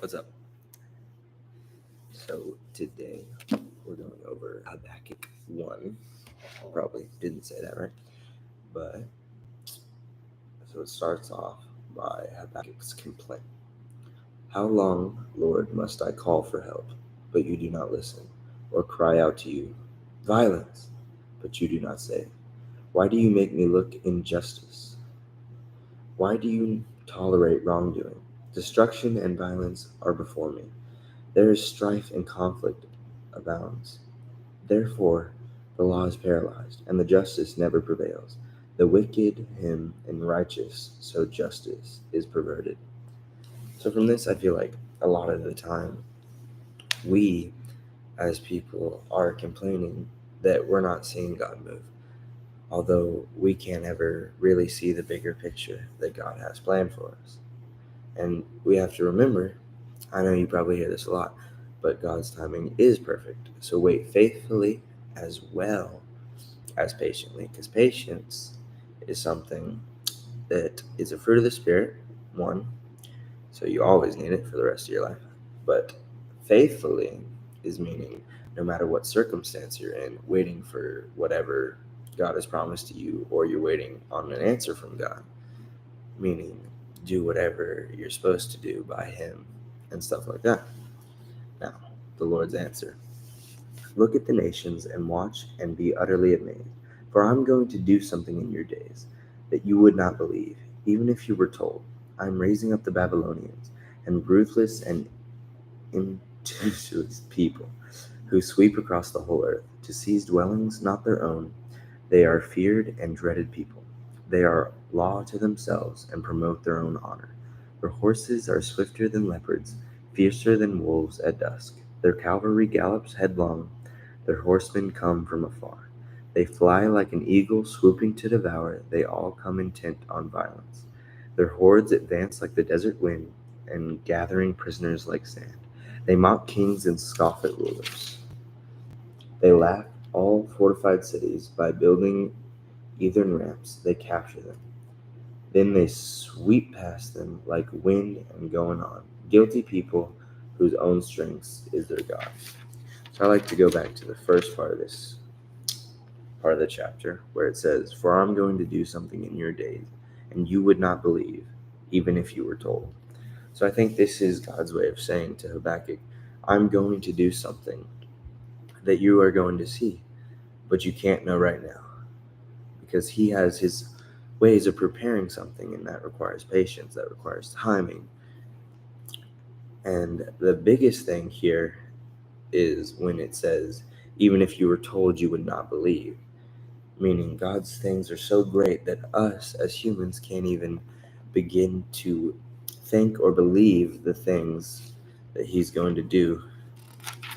What's up? So today we're going over Habakkuk 1. Probably didn't say that right. But so it starts off by Habakkuk's complaint. How long, Lord, must I call for help, but you do not listen, or cry out to you, violence, but you do not save? Why do you make me look injustice? Why do you tolerate wrongdoing? Destruction and violence are before me. There is strife and conflict abounds. Therefore, the law is paralyzed, and the justice never prevails. The wicked hymn and righteous, so justice is perverted. So, from this, I feel like a lot of the time, we as people are complaining that we're not seeing God move, although we can't ever really see the bigger picture that God has planned for us. And we have to remember, I know you probably hear this a lot, but God's timing is perfect. So wait faithfully as well as patiently, because patience is something that is a fruit of the Spirit, one, so you always need it for the rest of your life. But faithfully is meaning no matter what circumstance you're in, waiting for whatever God has promised to you, or you're waiting on an answer from God, meaning do whatever you're supposed to do by Him and stuff like that. Now, the Lord's answer. Look at the nations and watch and be utterly amazed, for I'm going to do something in your days that you would not believe, even if you were told. I'm raising up the Babylonians, and ruthless and impetuous people who sweep across the whole earth to seize dwellings not their own. They are feared and dreaded people. They are law to themselves and promote their own honor. Their horses are swifter than leopards, fiercer than wolves at dusk. Their cavalry gallops headlong, their horsemen come from afar. They fly like an eagle swooping to devour, they all come intent on violence. Their hordes advance like the desert wind, and gathering prisoners like sand. They mock kings and scoff at rulers. They laugh all fortified cities. By building earthen ramps, they capture them. Then they sweep past them like wind and going on. Guilty people whose own strength is their God. So I like to go back to the first part of this part of the chapter where it says, For I'm going to do something in your days, and you would not believe, even if you were told. So I think this is God's way of saying to Habakkuk, I'm going to do something that you are going to see, but you can't know right now, because He has His ways of preparing something, and that requires patience, that requires timing. And the biggest thing here is when it says, even if you were told, you would not believe. Meaning God's things are so great that us as humans can't even begin to think or believe the things that He's going to do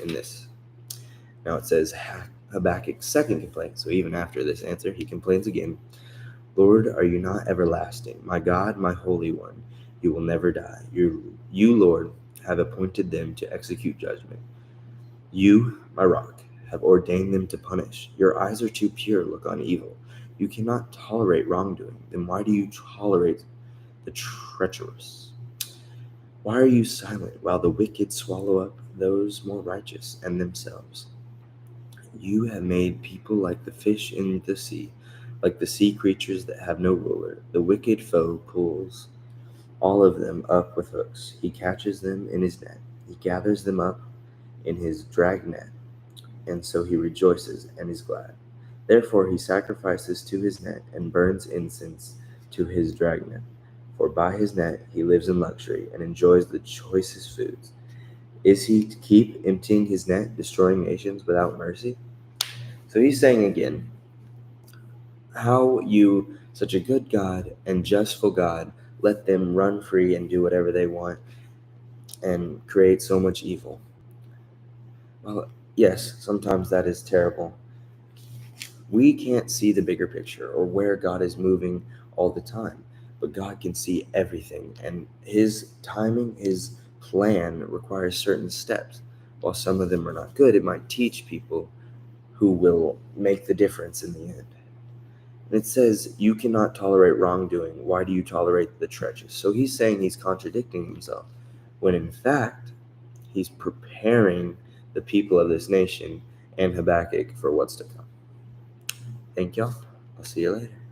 in this. Now it says Habakkuk's second complaint. So even after this answer, he complains again. Lord, are you not everlasting? My God, my Holy One, you will never die. You, Lord, have appointed them to execute judgment. You, my rock, have ordained them to punish. Your eyes are too pure, look on evil. You cannot tolerate wrongdoing. Then why do you tolerate the treacherous? Why are you silent while the wicked swallow up those more righteous and themselves? You have made people like the fish in the sea, like the sea creatures that have no ruler. The wicked foe pulls all of them up with hooks. He catches them in his net. He gathers them up in his dragnet, and so he rejoices and is glad. Therefore he sacrifices to his net and burns incense to his dragnet. For by his net he lives in luxury and enjoys the choicest foods. Is he to keep emptying his net, destroying nations without mercy? So he's saying again, how you, such a good God and justful God, let them run free and do whatever they want and create so much evil. Well, yes, sometimes that is terrible. We can't see the bigger picture or where God is moving all the time, but God can see everything, and His timing, His plan requires certain steps. While some of them are not good, it might teach people who will make the difference in the end. And it says, you cannot tolerate wrongdoing. Why do you tolerate the treacherous? So he's saying he's contradicting himself. when in fact, he's preparing the people of this nation and Habakkuk for what's to come. Thank y'all. I'll see you later.